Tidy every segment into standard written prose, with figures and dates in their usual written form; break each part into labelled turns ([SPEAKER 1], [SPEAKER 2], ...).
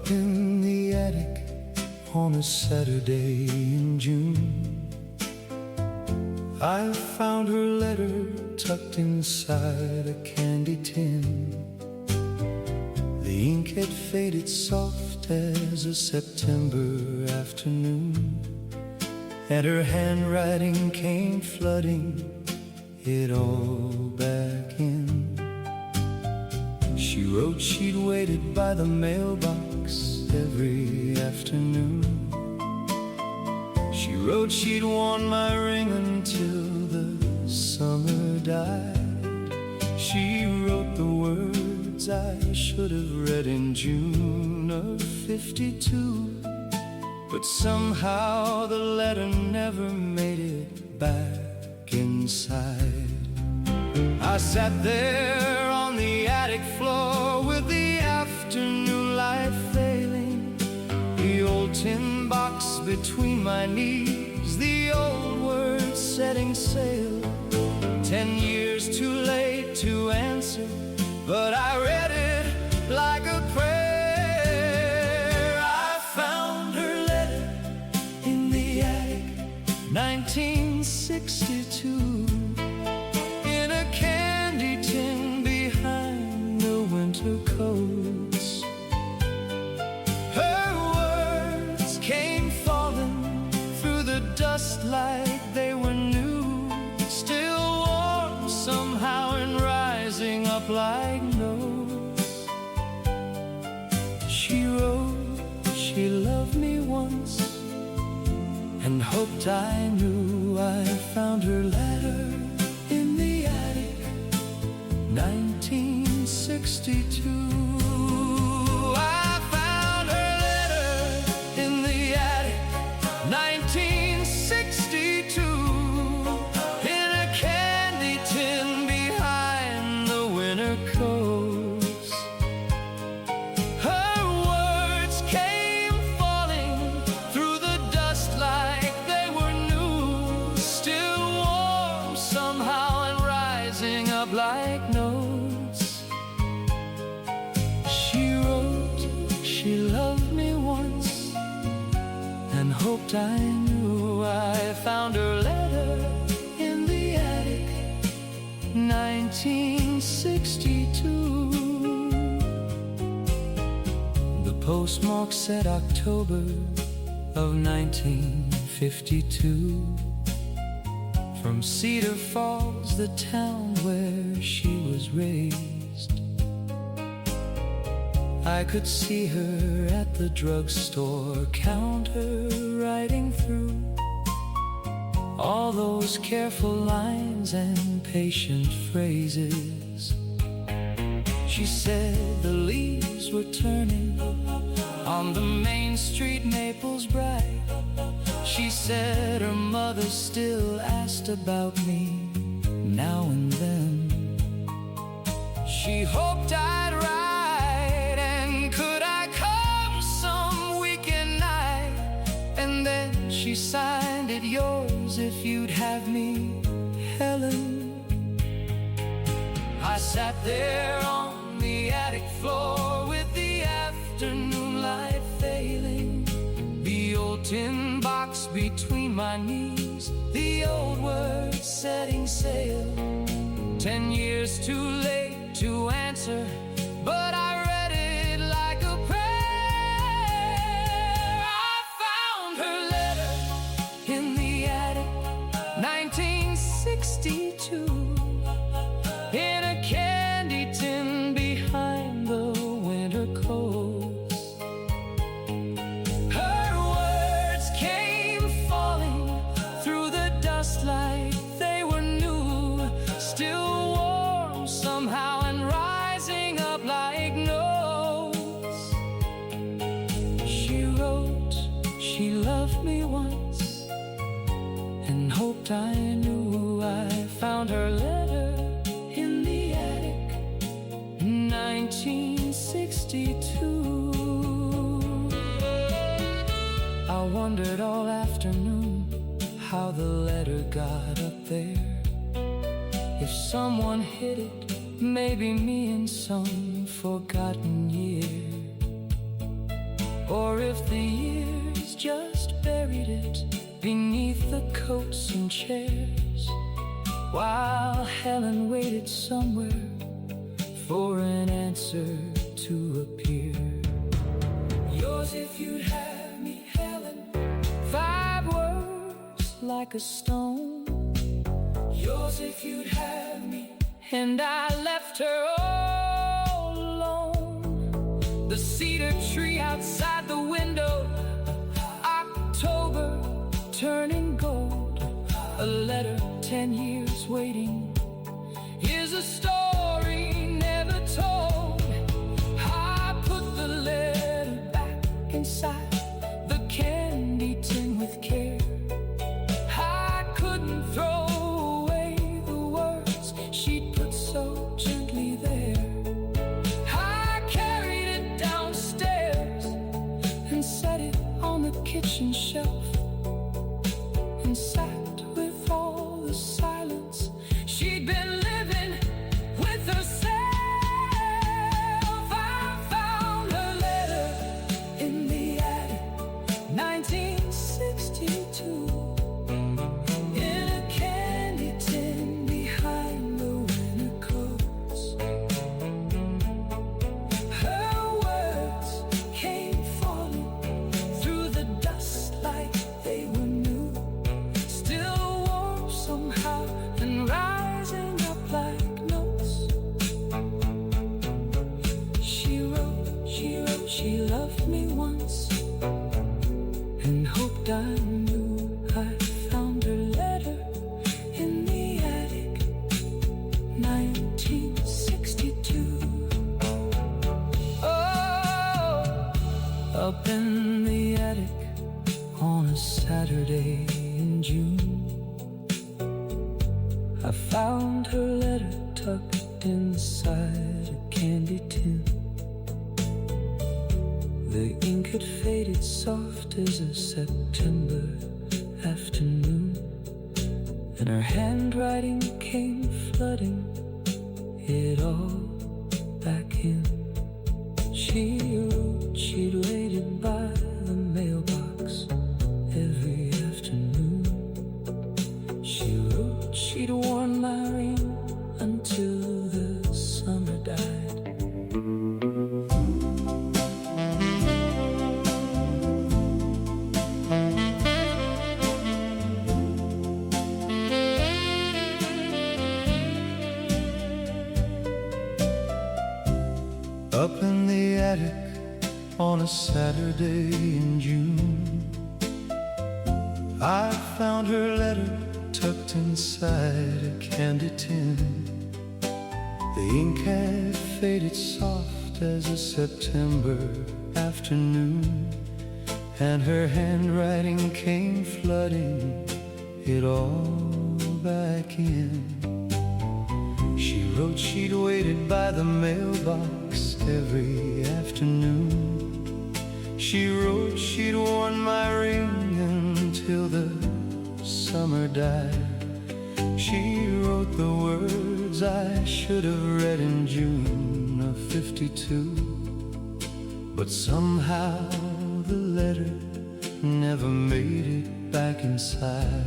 [SPEAKER 1] Up in the attic on a Saturday in June, I found her letter tucked inside a candy tin. The ink had faded soft as a September afternoon, and her handwriting came flooding it all back in. She wrote she'd waited by the mailbox every afternoon. She wrote she'd worn my ring until the summer died. She wrote the words I should have read in June of '52, but somehow the letter never made it back inside. I sat there on the attic floor with the afternoon light failing, the old tin box between my knees, the old words setting sail. 10 years too late to answer, but I read it like a prayer. I found her letter in the attic, 1962, in a candy tin behind the winter coats. Her words came falling through the dust like they were new, still warm somehow and rising up like notes. She wrote she loved me once and hoped I knew. I found her letter in the attic, 1962. I found her letter in the attic, 1962, in a candy tin behind the winter coats. Her words came falling through the dust like they were new, still warm somehow and rising up like notes. She wrote she loved me once and hoped I knew. I found her letter in the attic, 1962. The postmark said October of 1952. From Cedar Falls, the town where she was raised. I could see her at the drugstore counter, writing through all those careful lines and patient phrases. She said the leaves were turning on the main street, Naples bright. She said her mother still asked about me now and then. She hoped I'd write, and could I come some weekend night? And then she signed it, yours if you'd have me, Helen. I sat there on the attic floor with the afternoon light failing, the old tin box between my knees, the old words setting sail. 10 years too late to answer, but I read it like a prayer. I found her letter in the attic, 1962, in a candy tin behind the winter coats. Her words came falling through the dust like they were new, still warm somehow and rising up like notes. She wrote she loved me once and hoped I knew. I found her letter in the attic, 1962. I wondered all afternoon how the letter got up there. If someone hid it, maybe me in some forgotten year. or if the years just buried it beneath the coats and chairs, while Helen waited somewhere for an answer to appear. Yours if you'd have me, Helen. 5 words like a stone. Yours if you'd have me. And I left her all alone. The cedar tree outside the window, October turning gold. A letter, 10 years waiting. Here's a story never told. I put the letter back inside the candy tin with care. I couldn't throw away the words she'd put so gently there. I carried it downstairs and set it on the kitchen shelf, and sat with all the silence she'd been living with herself. I found her letter in the attic, 1962, in a candy tin behind the winter coats. Her words came falling through the dust like they were new, still warm somehow and rising up like notes. She wrote, she loved me once and hoped I knew. I found her letter in the attic, 1962. Oh, up in the attic on a Saturday in June, I found her letter tucked inside a candy tin. The ink had faded soft as a September afternoon, and her handwriting came flooding it all back in. She wrote she'd waited by the mailbox every afternoon. She wrote she'd worn my ring until the summer died.
[SPEAKER 2] Up in the attic on a Saturday in June, I found her letter tucked inside a candy tin. The ink had faded soft as a September afternoon, and her handwriting came flooding it all back in. She wrote she'd waited by the mailbox every afternoon. She wrote she'd worn my ring until the summer died. She wrote the words I should have read in June of '52, but somehow the letter never made it back inside.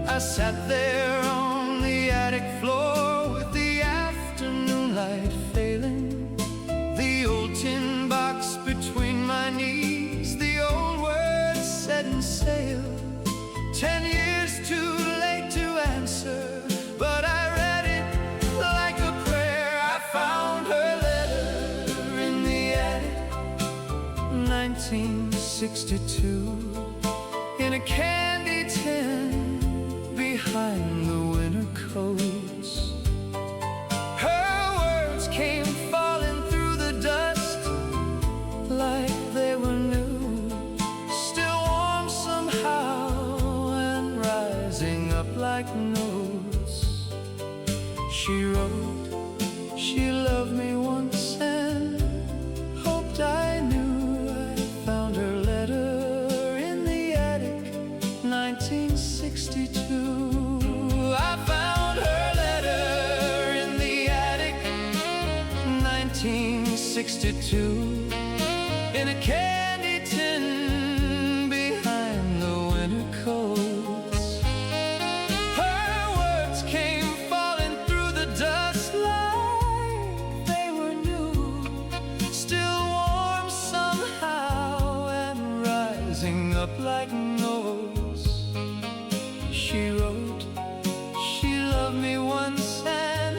[SPEAKER 2] I sat there on the attic floor with the afternoon light failing, the old tin box between my knees, the old words set in sail. 10 years too late to answer, but I read it like a prayer. I found her letter in the attic, 1962, in a candy tin behind the winter coats. Her words came falling through the dust like they were new, still warm somehow and rising up like notes. She wrote she loved me once and hoped I knew. I found her letter in the attic, 1962. I found her letter in the attic, 1962.
[SPEAKER 1] in a candy tin behind the winter coats. Her words came falling through the dust like they were new, still warm somehow and rising up like notes. She wrote, she loved me once and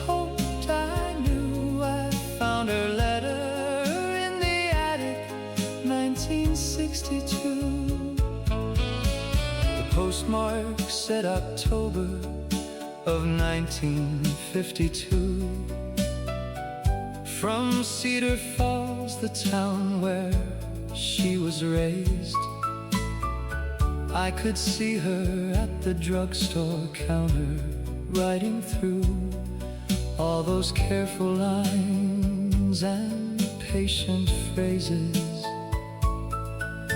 [SPEAKER 1] hoped I knew. I found her letter in the attic, 1962. The postmark said October of 1952. From Cedar Falls, the town where she was raised, I could see her at the drugstore counter, writing through all those careful lines and patient phrases.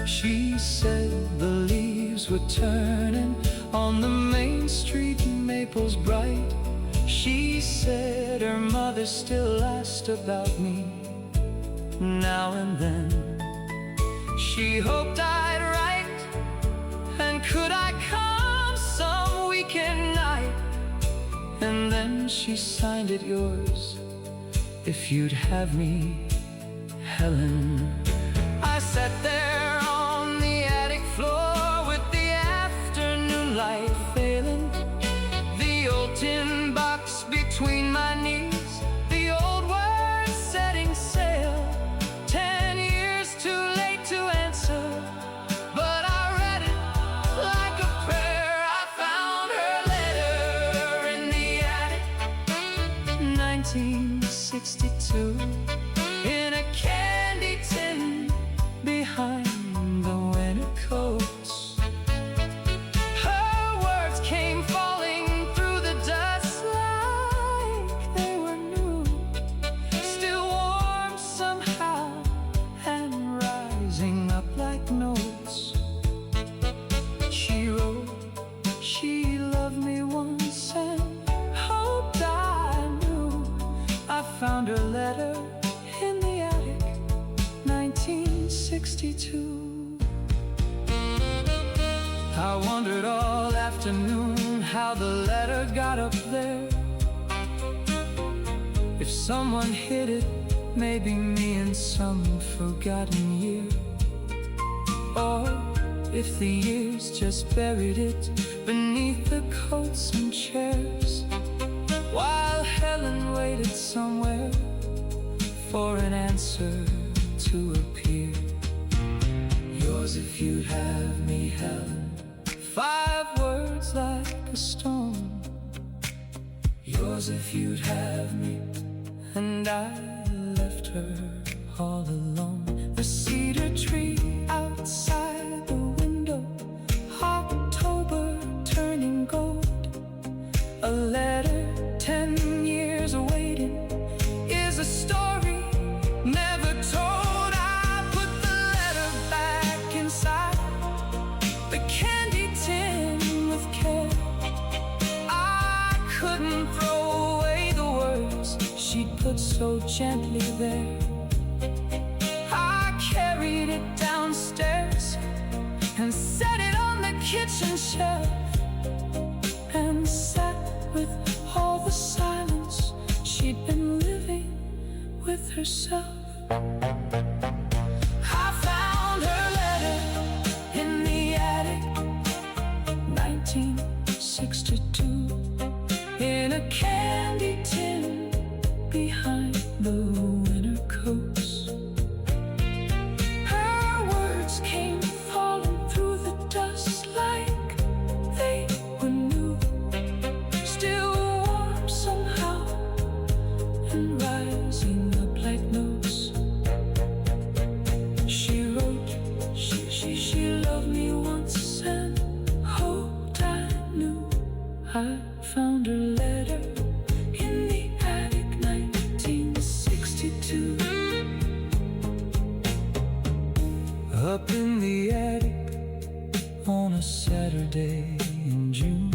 [SPEAKER 1] She said the leaves were turning on the main street, maples bright. She said her mother still asked about me now and then. She hoped I'd write, and could I come some weekend night? And then she signed it, yours, if you'd have me, Helen. I sat there on the attic floor with the afternoon light failing, the old tin box between my knees, the old words setting sail. 10 years too late to answer, but I read it like a prayer. I found her letter in the attic, 1962, in a candy tin behind the winter coats. Her words came falling through the dust like they were new, still warm somehow and rising up like notes. She wrote, she loved me once and hoped I knew. I found her letter in the attic, 1962. I wondered all afternoon how the letter got up there. If someone hid it, maybe me in some forgotten year, or if the years just buried it beneath the coats and chairs, while Helen waited somewhere for an answer to appear. Yours if you'd have me, Helen, 5 words like a stone. Yours if you'd have me. And I left her all alone. The cedar tree outside the window, October turning gold. A letter 10 years awaiting is a story never told. I put the letter back inside the candy tin with care. I couldn't throw away the words she'd put so gently there. I carried it downstairs and set it on the kitchen shelf, and sat with all the silence she'd been living with herself. I found her letter in the attic, 1962, in a candy tin behind the winter coats. Her words came falling through the dust like they were new, still warm somehow and rising up like notes. She wrote, she loved me once and hoped I knew. I found her letter in the attic, 1962. Up in the attic on a Saturday in June,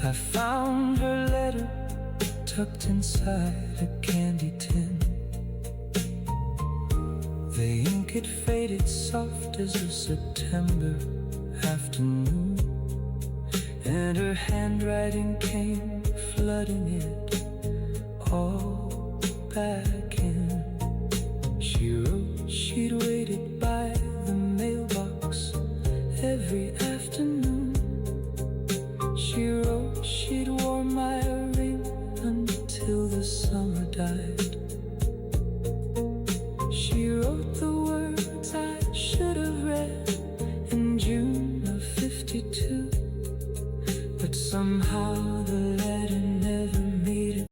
[SPEAKER 1] I found her letter tucked inside a candy tin. The ink, it faded soft as a September afternoon, and her handwriting came flooding it all back in. She wrote she'd waited by the mailbox every afternoon. She wrote she'd wore my ring until the summer died.